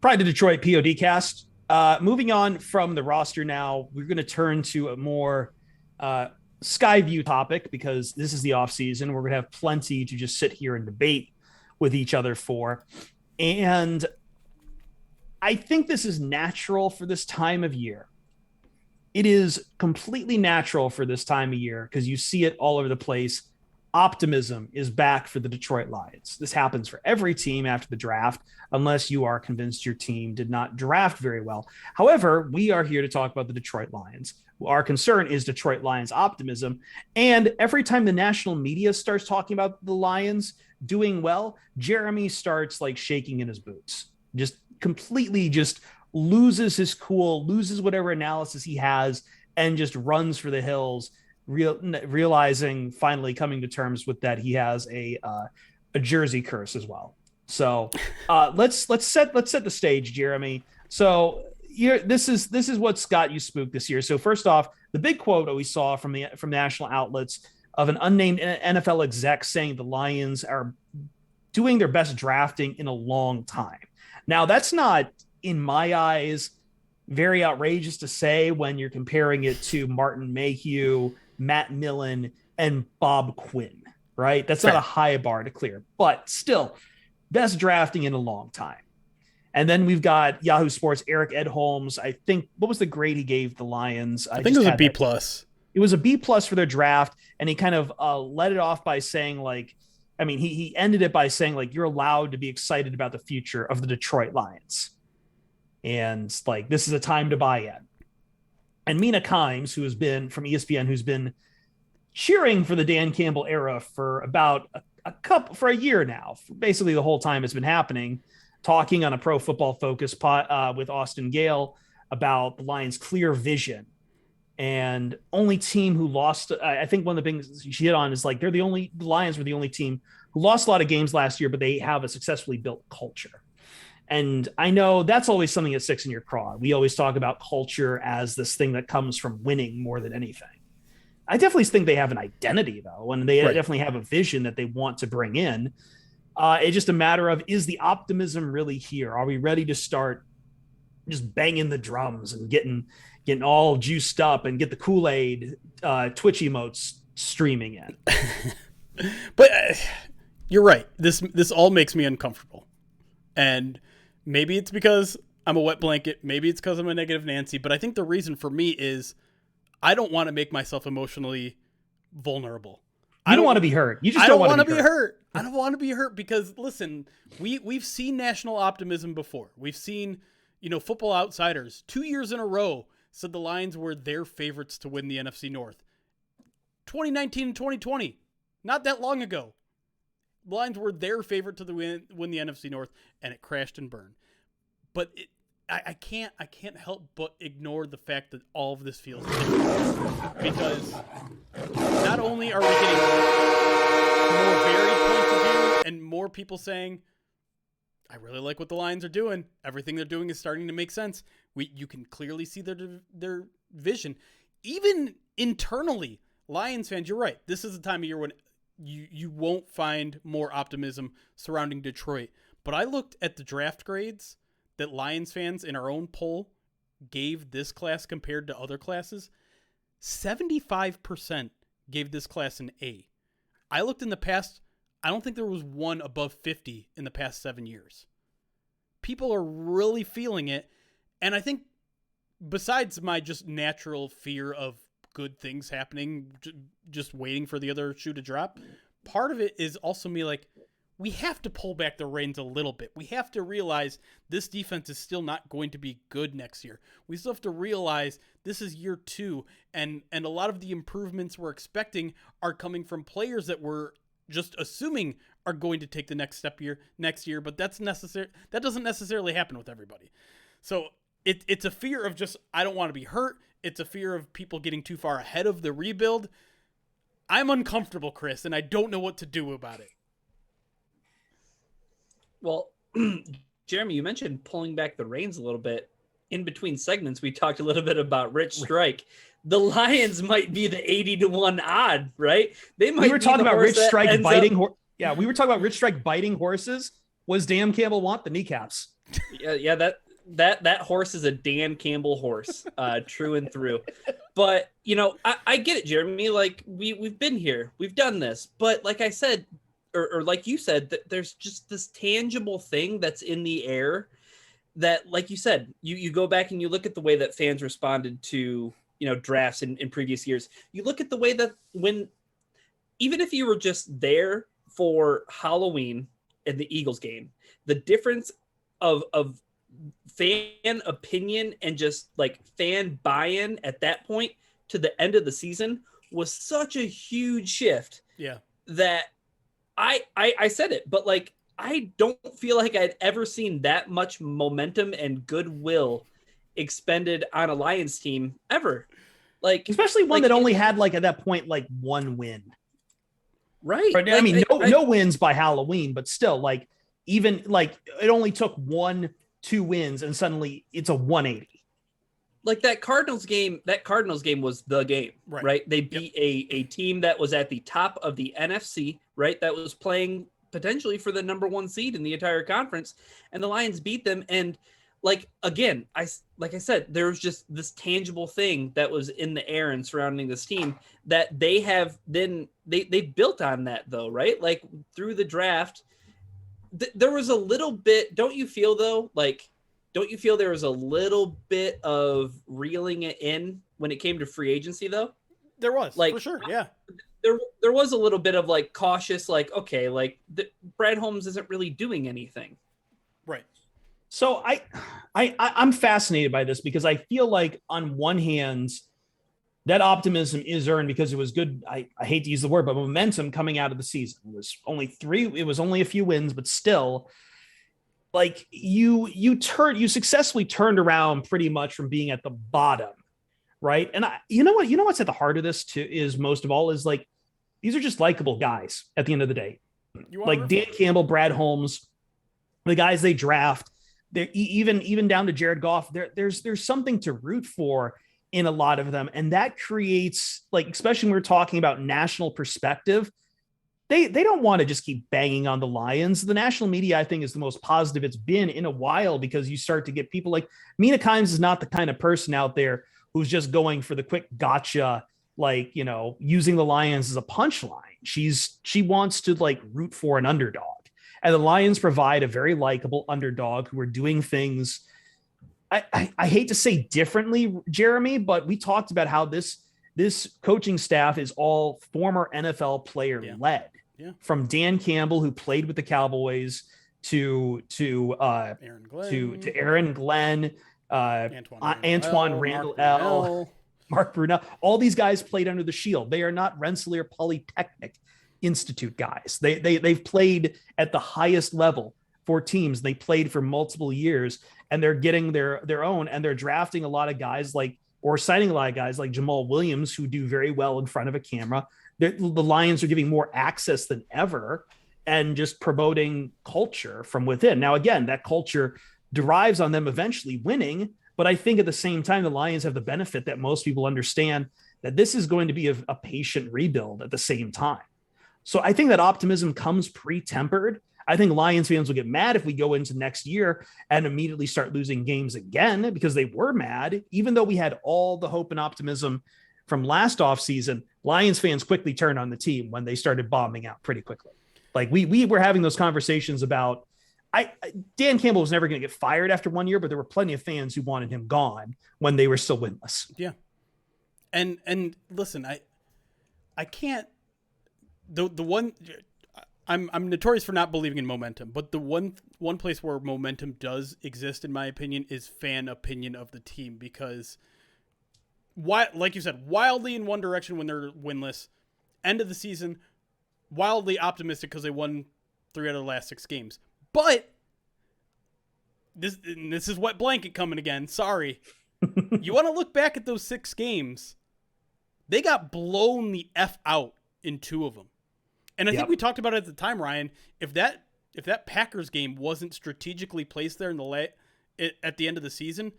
Pride to Detroit POD cast. Moving on from the roster now, we're going to turn to a more Skyview topic because this is the off season. We're going to have plenty to just sit here and debate with each other for. And I think this is natural for this time of year. It is completely natural for this time of year because you see it all over the place. Optimism is back for the Detroit Lions. This happens for every team after the draft, unless you are convinced your team did not draft very well. However, we are here to talk about the Detroit Lions. Our concern is Detroit Lions optimism. And every time the national media starts talking about the Lions doing well, Jeremy starts like shaking in his boots, just completely just loses his cool, loses whatever analysis he has, and just runs for the hills, realizing, finally coming to terms with that he has a jersey curse as well. So let's set the stage, Jeremy. So this is what's got you spooked this year. So first off, the big quote that we saw from national outlets of an unnamed NFL exec saying the Lions are doing their best drafting in a long time. Now, that's not, in my eyes, very outrageous to say when you're comparing it to Martin Mayhew, Matt Millen, and Bob Quinn, right? That's not a high bar to clear, but still, best drafting in a long time. And then we've got Yahoo Sports' Eric Edholmes. I think, what was the grade he gave the Lions? I think it was a B+. It was a B+ for their draft, and he kind of let it off by saying, like, I mean, he ended it by saying, like, you're allowed to be excited about the future of the Detroit Lions. And, like, this is a time to buy in. And Mina Kimes, who has been from ESPN, who's been cheering for the Dan Campbell era for about for a year now, basically the whole time it's been happening, talking on a Pro Football Focus with Austin Gale about the Lions' clear vision. And only team who lost, I think one of the things she hit on is like the Lions were the only team who lost a lot of games last year, but they have a successfully built culture. And I know that's always something that sticks in your craw. We always talk about culture as this thing that comes from winning more than anything. I definitely think they have an identity, though, and they definitely have a vision that they want to bring in. It's just a matter of, is the optimism really here? Are we ready to start just banging the drums and getting all juiced up and get the Kool-Aid Twitch emotes streaming in? But you're right. This all makes me uncomfortable. And maybe it's because I'm a wet blanket. Maybe it's because I'm a negative Nancy. But I think the reason for me is I don't want to make myself emotionally vulnerable. I don't want to be hurt. You just don't want to be hurt. I don't want to be hurt because, listen, we've seen national optimism before. We've seen, Football Outsiders 2 years in a row said the Lions were their favorites to win the NFC North. 2019 and 2020, not that long ago. The Lions were their favorite to win the NFC North, and it crashed and burned. But I can't help but ignore the fact that all of this feels different. Because not only are we getting more varied points of view and more people saying, I really like what the Lions are doing. Everything they're doing is starting to make sense. You can clearly see their vision. Even internally, Lions fans, you're right. This is a time of year when you won't find more optimism surrounding Detroit. But I looked at the draft grades that Lions fans in our own poll gave this class compared to other classes. 75% gave this class an A. I looked in the past, I don't think there was one above 50 in the past 7 years. People are really feeling it. And I think besides my just natural fear of good things happening, just waiting for the other shoe to drop, part of it is also me like, we have to pull back the reins a little bit. We have to realize this defense is still not going to be good next year. We still have to realize this is year 2, and a lot of the improvements we're expecting are coming from players that we're just assuming are going to take the next step next year, but that doesn't necessarily happen with everybody. So it's a fear of just, I don't want to be hurt. It's a fear of people getting too far ahead of the rebuild. I'm uncomfortable, Chris, and I don't know what to do about it. Well, Jeremy, you mentioned pulling back the reins a little bit. In between segments, we talked a little bit about Rich Strike. The Lions might be the 80-1 odd, right? We were talking about Rich Strike biting. We were talking about Rich Strike biting horses. Was Dan Campbell want the kneecaps? Yeah, that horse is a Dan Campbell horse, true and through. But I get it, Jeremy. Like we've been here, we've done this, but like I said, or like you said, that there's just this tangible thing that's in the air that, like you said, you go back and you look at the way that fans responded to drafts in previous years. You look at the way that even if you were just there for Halloween in the Eagles game, the difference of fan opinion and just like fan buy-in at that point to the end of the season was such a huge shift. Yeah. That I said it, but like I don't feel like I'd ever seen that much momentum and goodwill expended on a Lions team ever. Like, especially one that only had like at that point like one win. Right. Like, I mean, no wins by Halloween, but still, like, even like it only took 1-2 wins and suddenly it's a 180. Like that Cardinals game was the game, right? They beat a team that was at the top of the NFC, right? That was playing potentially for the number 1 seed in the entire conference, and the Lions beat them. And like, again, like I said, there was just this tangible thing that was in the air and surrounding this team that they have then they built on that though, right? Like through the draft, there was a little bit, don't you feel there was a little bit of reeling it in when it came to free agency though? There was, like, for sure, yeah. There was a little bit of like cautious, like, okay, like Brad Holmes isn't really doing anything. Right. So I'm fascinated by this because I feel like on one hand, that optimism is earned because it was good. I hate to use the word, but momentum coming out of the season. It was only a few wins, but still, like you successfully turned around pretty much from being at the bottom, right? And you know what's at the heart of this too is most of all is like these are just likable guys at the end of the day. Like Dan Campbell, Brad Holmes, the guys they draft. They're even down to Jared Goff. There's something to root for in a lot of them, and that creates, like, especially when we're talking about national perspective, they don't want to just keep banging on the Lions. The national media, I think, is the most positive it's been in a while because you start to get people like Mina Kimes is not the kind of person out there who's just going for the quick gotcha, like, using the Lions as a punchline. She wants to like root for an underdog. And the Lions provide a very likable underdog who are doing things, I hate to say differently, Jeremy, but we talked about how this coaching staff is all former NFL player led. Yeah. From Dan Campbell, who played with the Cowboys, to Aaron Glenn, Antoine Randall, Mark Brunell. All these guys played under the shield. They are not Rensselaer Polytechnic Institute guys. They've played at the highest level for teams. They played for multiple years, and they're getting their own, and they're drafting a lot of guys or signing a lot of guys like Jamal Williams, who do very well in front of a camera. The Lions are giving more access than ever and just promoting culture from within. Now, again, that culture derives on them eventually winning, but I think at the same time, the Lions have the benefit that most people understand that this is going to be a patient rebuild at the same time. So I think that optimism comes pre-tempered. I think Lions fans will get mad if we go into next year and immediately start losing games again because they were mad. Even though we had all the hope and optimism from last offseason, Lions fans quickly turned on the team when they started bombing out pretty quickly. Like we were having those conversations about Dan Campbell was never going to get fired after 1 year, but there were plenty of fans who wanted him gone when they were still winless. Yeah. And listen, I can't, the one, I'm notorious for not believing in momentum, but the one place where momentum does exist, in my opinion, is fan opinion of the team, because like you said, wildly in one direction when they're winless, end of the season, wildly optimistic because they won 3 out of the last 6 games. But this is wet blanket coming again. Sorry. You want to look back at those 6 games, they got blown the F out in 2 of them. And I think we talked about it at the time, Ryan. If that Packers game wasn't strategically placed there at the end of the season,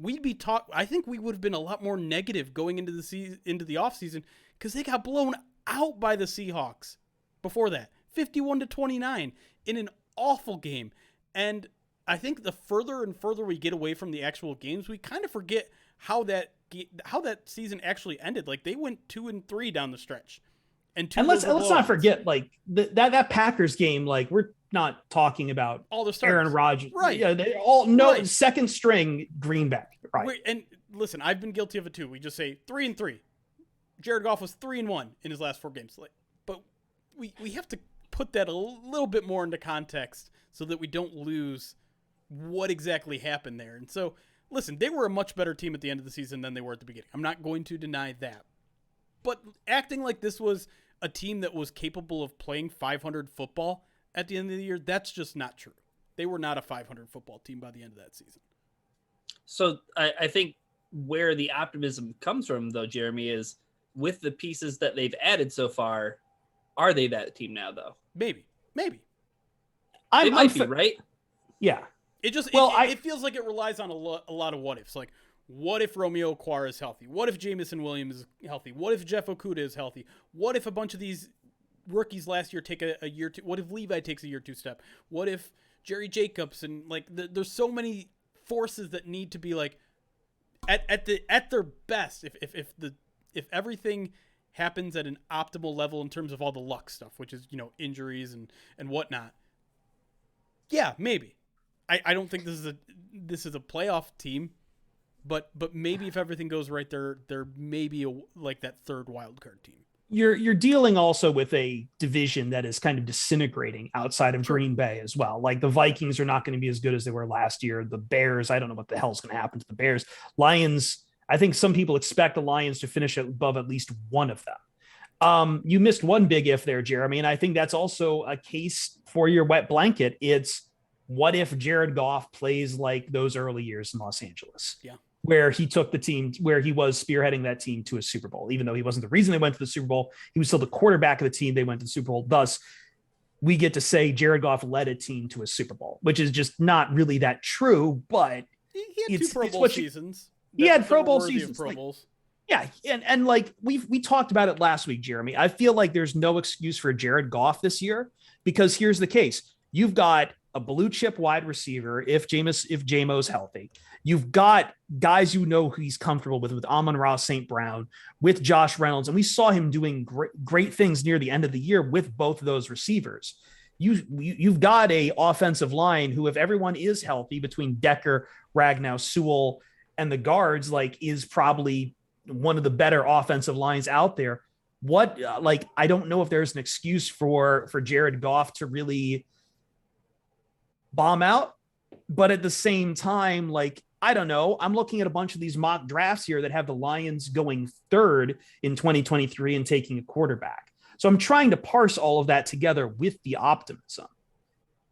I think we would have been a lot more negative going into the offseason, because they got blown out by the Seahawks before that, 51-29 in an awful game. And I think the further and further we get away from the actual games, we kind of forget how that season actually ended. Like, they went 2-3 down the stretch, and let's not forget, like, that Packers game. Like, we're not talking about all the starters. Aaron Rodgers, right? Yeah, they all second string Green Bay, right? And listen, I've been guilty of it too. We just say 3-3. Jared Goff was 3-1 in his last 4 games, but we have to put that a little bit more into context so that we don't lose what exactly happened there. And so, listen, they were a much better team at the end of the season than they were at the beginning. I'm not going to deny that. But acting like this was a team that was capable of playing 500 football at the end of the year, that's just not true. They were not a 500 football team by the end of that season. So I think where the optimism comes from, though, Jeremy, is with the pieces that they've added so far, are they that team now, though? Maybe. They might be, right? Yeah. It feels like it relies on a lot of what ifs. Like, what if Romeo Okwara is healthy? What if Jamison Williams is healthy? What if Jeff Okudah is healthy? What if a bunch of these rookies last year take a year two? What if Levi takes a year 2 step? What if Jerry Jacobs and there's so many forces that need to be like at their best. If everything happens at an optimal level in terms of all the luck stuff, which is, injuries and whatnot. Yeah, maybe. I don't think this is a playoff team, but maybe if everything goes right, they're maybe like that third wild card team. You're dealing also with a division that is kind of disintegrating outside of Green Bay as well. Like, the Vikings are not going to be as good as they were last year. The Bears, I don't know what the hell's going to happen to the Bears. Lions, I think some people expect the Lions to finish above at least one of them. You missed one big if there, Jeremy, and I think that's also a case for your wet blanket. It's, what if Jared Goff plays like those early years in Los Angeles? Yeah. Where he took the team, where he was spearheading that team to a Super Bowl, even though he wasn't the reason they went to the Super Bowl. He was still the quarterback of the team. They went to the Super Bowl. Thus, we get to say Jared Goff led a team to a Super Bowl, which is just not really that true, but he had 2 Pro Bowl seasons. He had Pro Bowl seasons. Pro Bowls. Yeah. And like we talked about it last week, Jeremy, I feel like there's no excuse for Jared Goff this year, because here's the case. You've got a blue chip wide receiver if Jamo's healthy. You've got guys who he's comfortable with Amon-Ra St. Brown, with Josh Reynolds, and we saw him doing great things near the end of the year with both of those receivers. You've got a offensive line who, if everyone is healthy between Decker, Ragnow, Sewell, and the guards, like, is probably one of the better offensive lines out there. I don't know if there's an excuse for Jared Goff to really bomb out, but at the same time, like, I don't know. I'm looking at a bunch of these mock drafts here that have the Lions going 3rd in 2023 and taking a quarterback. So I'm trying to parse all of that together with the optimism.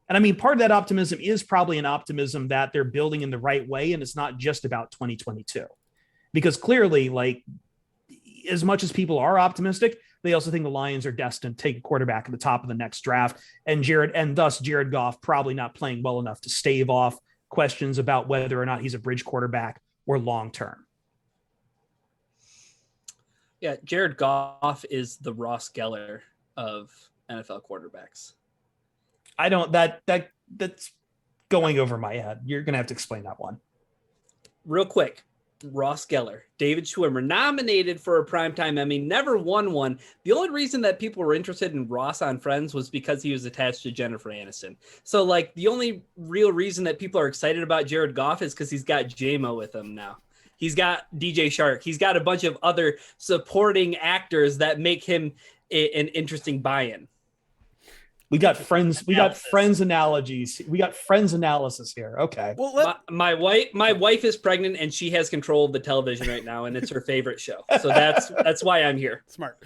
And I mean, part of that optimism is probably an optimism that they're building in the right way. And it's not just about 2022, because clearly, like, as much as people are optimistic, they also think the Lions are destined to take a quarterback at the top of the next draft, and thus Jared Goff probably not playing well enough to stave off questions about whether or not he's a bridge quarterback or long-term. Yeah. Jared Goff is the Ross Geller of NFL quarterbacks. That's going over my head. You're going to have to explain that one. Real quick. Ross Geller, David Schwimmer, nominated for a Primetime Emmy, never won one. The only reason that people were interested in Ross on Friends was because he was attached to Jennifer Aniston. So, like, the only real reason that people are excited about Jared Goff is because he's got J-Mo with him now. He's got DJ Shark. He's got a bunch of other supporting actors that make him an interesting buy-in. We got friends. We got friends analogies. We got friends analysis here. Okay. Well, my wife is pregnant and she has control of the television right now, and it's her favorite show. So that's why I'm here. Smart.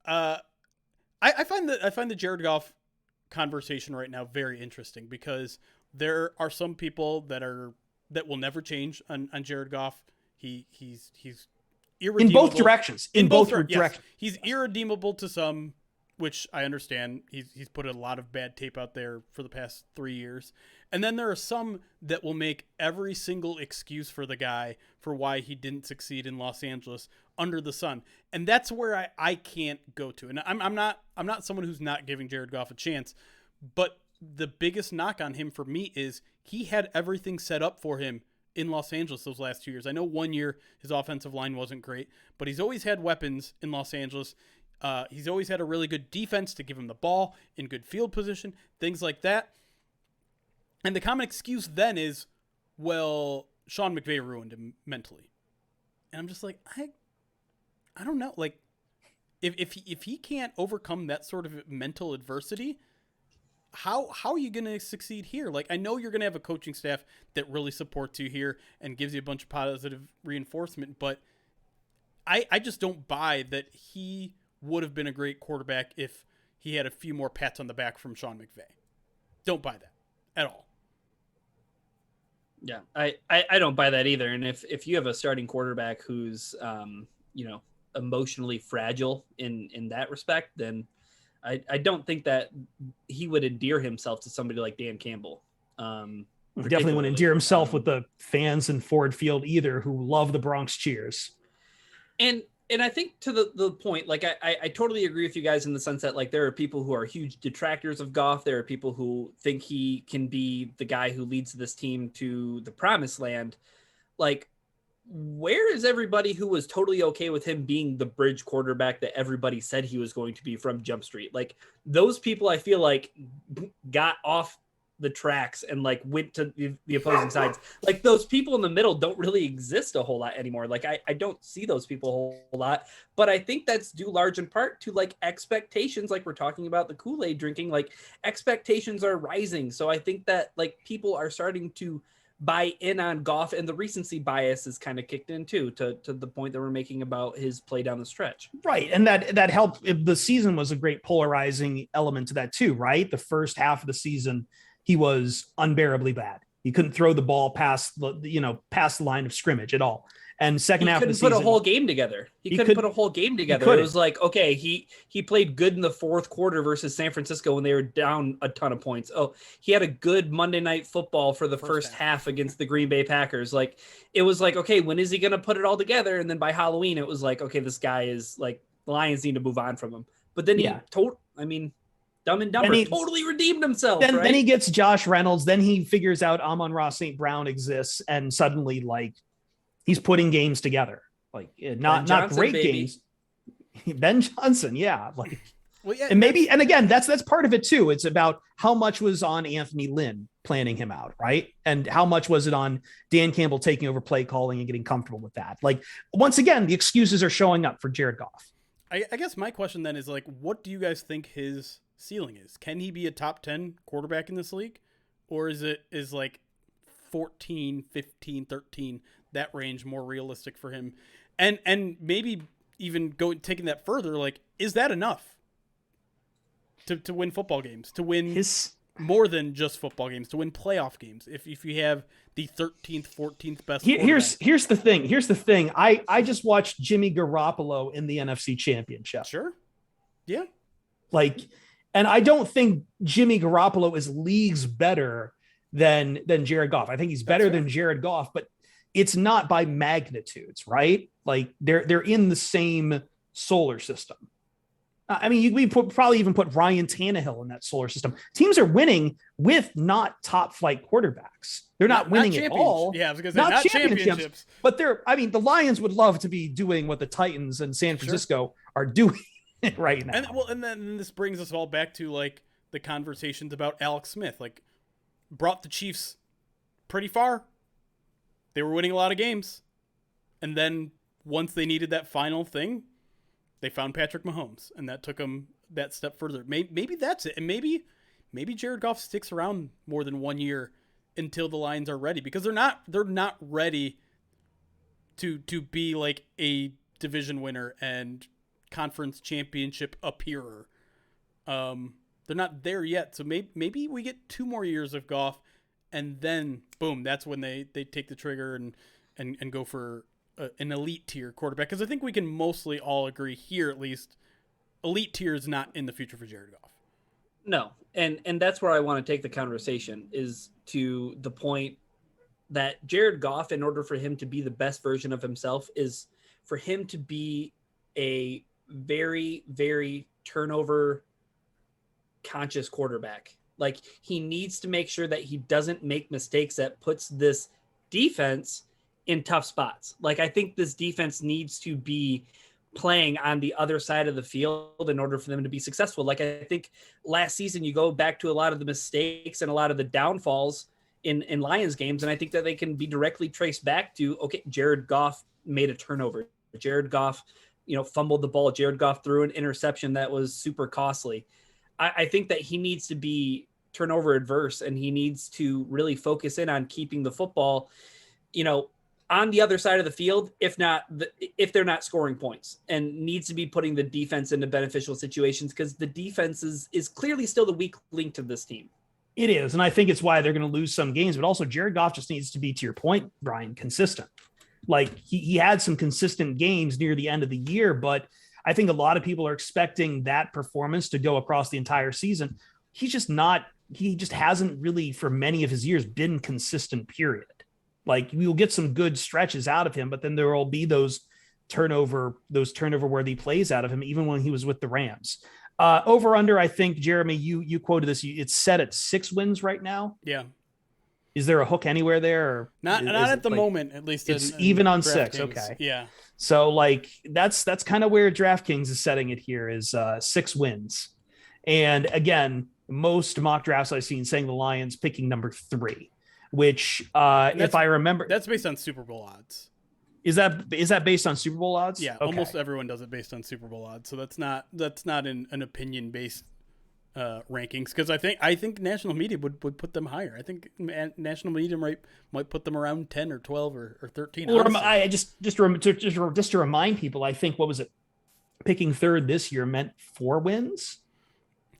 I find the Jared Goff conversation right now very interesting, because there are some people that will never change on Jared Goff. He's irredeemable in both directions. In both directions. Yes. He's irredeemable to some, which I understand. He's put a lot of bad tape out there for the past 3 years. And then there are some that will make every single excuse for the guy for why he didn't succeed in Los Angeles under the sun. And that's where I can't go to. And I'm not someone who's not giving Jared Goff a chance, but the biggest knock on him for me is he had everything set up for him in Los Angeles those last 2 years. I know 1 year his offensive line wasn't great, but he's always had weapons in Los Angeles. He's always had a really good defense to give him the ball in good field position, things like that. And the common excuse then is, well, Sean McVay ruined him mentally. And I'm just like, I don't know. Like, if he can't overcome that sort of mental adversity, how are you going to succeed here? Like, I know you're going to have a coaching staff that really supports you here and gives you a bunch of positive reinforcement, but I just don't buy that he would have been a great quarterback if he had a few more pats on the back from Sean McVay. Don't buy that at all. Yeah, I don't buy that either. And if you have a starting quarterback who's, emotionally fragile in that respect, then I don't think that he would endear himself to somebody like Dan Campbell. He definitely wouldn't endear himself with the fans in Ford Field either, who love the Bronx cheers. And I think to the point, like I totally agree with you guys in the sense that like there are people who are huge detractors of Goff. There are people who think he can be the guy who leads this team to the promised land. Like, where is everybody who was totally okay with him being the bridge quarterback that everybody said he was going to be from Jump Street? Like, those people I feel like got off the tracks and like went to the opposing sides. Like, those people in the middle don't really exist a whole lot anymore. Like, I don't see those people a whole lot, but I think that's due large in part to like expectations. Like, we're talking about the Kool-Aid drinking, like expectations are rising. So I think that like people are starting to buy in on Goff, and the recency bias is kind of kicked in too, to the point that we're making about his play down the stretch. Right. And that helped. The season was a great polarizing element to that too, right? The first half of the season, he was unbearably bad. He couldn't throw the ball past the line of scrimmage at all. And second half of the season, he couldn't put a whole game together. He couldn't put a whole game together. It was like, okay, he played good in the fourth quarter versus San Francisco when they were down a ton of points. Oh, he had a good Monday Night Football for the first half against the Green Bay Packers. Like, it was like, okay, when is he going to put it all together? And then by Halloween, it was like, okay, this guy is like, the Lions need to move on from him. But then Dumb and Dumber totally redeemed himself. Then he gets Josh Reynolds. Then he figures out Amon-Ra St. Brown exists, and suddenly like he's putting games together. Like not great games. Ben Johnson, yeah. Like, well, yeah, and again, that's part of it too. It's about how much was on Anthony Lynn planning him out, right? And how much was it on Dan Campbell taking over play calling and getting comfortable with that? Like, once again, the excuses are showing up for Jared Goff. I guess my question then is like, what do you guys think his ceiling is? Can he be a top 10 quarterback in this league? Or is like 14, 15, 13, that range more realistic for him? And maybe even taking that further, like, is that enough to win football games, to win more than just football games, to win playoff games? If you have the 13th, 14th best. Here's the thing. I just watched Jimmy Garoppolo in the NFC Championship. Sure. Yeah. Like, and I don't think Jimmy Garoppolo is leagues better than Jared Goff. I think he's better than Jared Goff, but it's not by magnitudes, right? Like, they're in the same solar system. I mean, we probably even put Ryan Tannehill in that solar system. Teams are winning with not top flight quarterbacks. They're not winning at all. Yeah, I was going to say not championships. But the Lions would love to be doing what the Titans and San Francisco are doing right now. And then this brings us all back to like the conversations about Alex Smith. Like, brought the Chiefs pretty far. They were winning a lot of games. And then once they needed that final thing, they found Patrick Mahomes, and that took them that step further. Maybe that's it. And maybe Jared Goff sticks around more than 1 year until the Lions are ready, because they're not ready to be like a division winner and conference championship appearer. They're not there yet. So maybe we get 2 more years of Goff, and then boom, that's when they take the trigger and go for an elite tier quarterback. Because I think we can mostly all agree here, at least, elite tier is not in the future for Jared Goff. No, and that's where I want to take the conversation, is to the point that Jared Goff, in order for him to be the best version of himself, is for him to be a very, very turnover conscious quarterback. Like, he needs to make sure that he doesn't make mistakes that puts this defense in tough spots. Like, I think this defense needs to be playing on the other side of the field in order for them to be successful. Like, I think last season you go back to a lot of the mistakes and a lot of the downfalls in Lions games, and I think that they can be directly traced back to, okay, Jared Goff made a turnover. Jared Goff, fumbled the ball. Jared Goff threw an interception that was super costly. I think that he needs to be turnover adverse, and he needs to really focus in on keeping the football, on the other side of the field, if they're not scoring points, and needs to be putting the defense into beneficial situations, because the defense is clearly still the weak link to this team. It is. And I think it's why they're going to lose some games, but also Jared Goff just needs to be, to your point, Brian, consistent. Like, he had some consistent games near the end of the year, but I think a lot of people are expecting that performance to go across the entire season. He just hasn't really, for many of his years, been consistent, period. Like, we will get some good stretches out of him, but then there will be those turnover worthy plays out of him, even when he was with the Rams. Over under, I think, Jeremy, you quoted this. It's set at 6 wins right now. Yeah. Is there a hook anywhere there? Or not at the moment, at least. It's even on 6. Okay. Yeah. So, like, that's kind of where DraftKings is setting it here, is 6 wins. And again, most mock drafts I've seen saying the Lions picking number 3, which if I remember, that's based on Super Bowl odds. Is that based on Super Bowl odds? Yeah, okay. Almost everyone does it based on Super Bowl odds. So that's not an opinion based rankings, because I think national media would put them higher. I think national media might put them around 10 or 12 or 13. Or I just to remind people, I think, what was it? Picking 3rd this year meant 4 wins,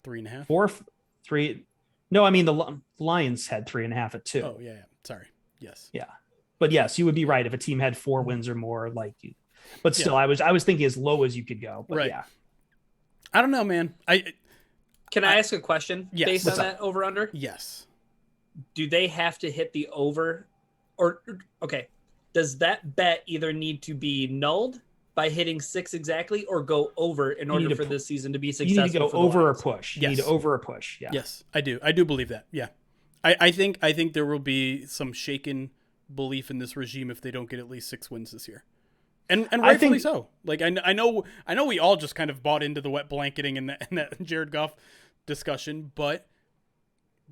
3.5, 3. No, I mean the Lions had 3.5 at 2. Oh yeah. Sorry. Yes. Yeah. But yes, you would be right if a team had 4 wins or more, but still, yeah. I was thinking as low as you could go. But right. Yeah. I don't know, man. Can I ask a question based on that over under? Yes. Do they have to hit the over, or okay? Does that bet either need to be nulled by hitting 6 exactly, or go over in order for this season to be successful? You need to go over or push. You need to over or push. Yeah. Yes, I do. I do believe that. Yeah. I think there will be some shaken belief in this regime if they don't get at least 6 wins this year, and rightfully so. Like, I know we all just kind of bought into the wet blanketing and that Jared Goff discussion, but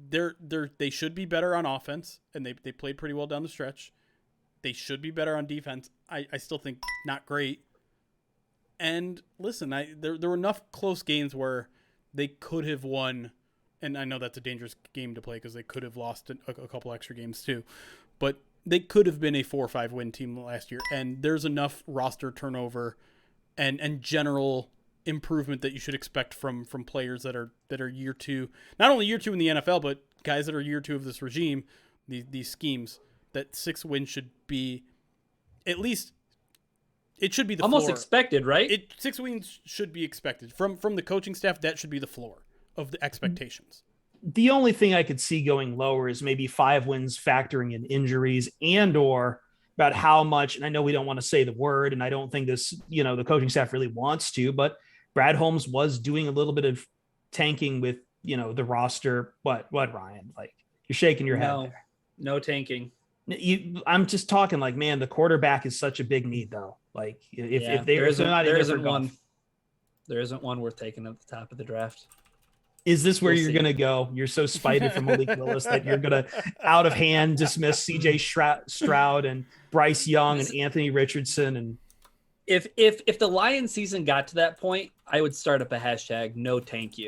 they should be better on offense, and they played pretty well down the stretch. They should be better on defense. I still think not great. And listen, there were enough close games where they could have won, and I know that's a dangerous game to play because they could have lost a couple extra games too, but they could have been a 4 or 5 win team last year, and there's enough roster turnover and general improvement that you should expect from players that are year 2, not only year 2 in the NFL, but guys that are year 2 of this regime, these schemes, that 6 wins should be at least, it should be the almost floor. Expected, right? 6 wins should be expected from the coaching staff. That should be the floor of the expectations. The only thing I could see going lower is maybe 5 wins factoring in injuries or about how much, and I know we don't want to say the word, and I don't think this, the coaching staff really wants to, but Brad Holmes was doing a little bit of tanking with, the roster. What Ryan? Like, you're shaking your head there. No tanking. I'm just talking like, man, the quarterback is such a big need though. Like, if there isn't one worth taking at the top of the draft. Is this where you're going to go? You're so spited from Malik Willis that you're going to out of hand dismiss CJ Stroud and Bryce Young and Anthony Richardson. And if the Lions season got to that point, I would start up a hashtag no tank you.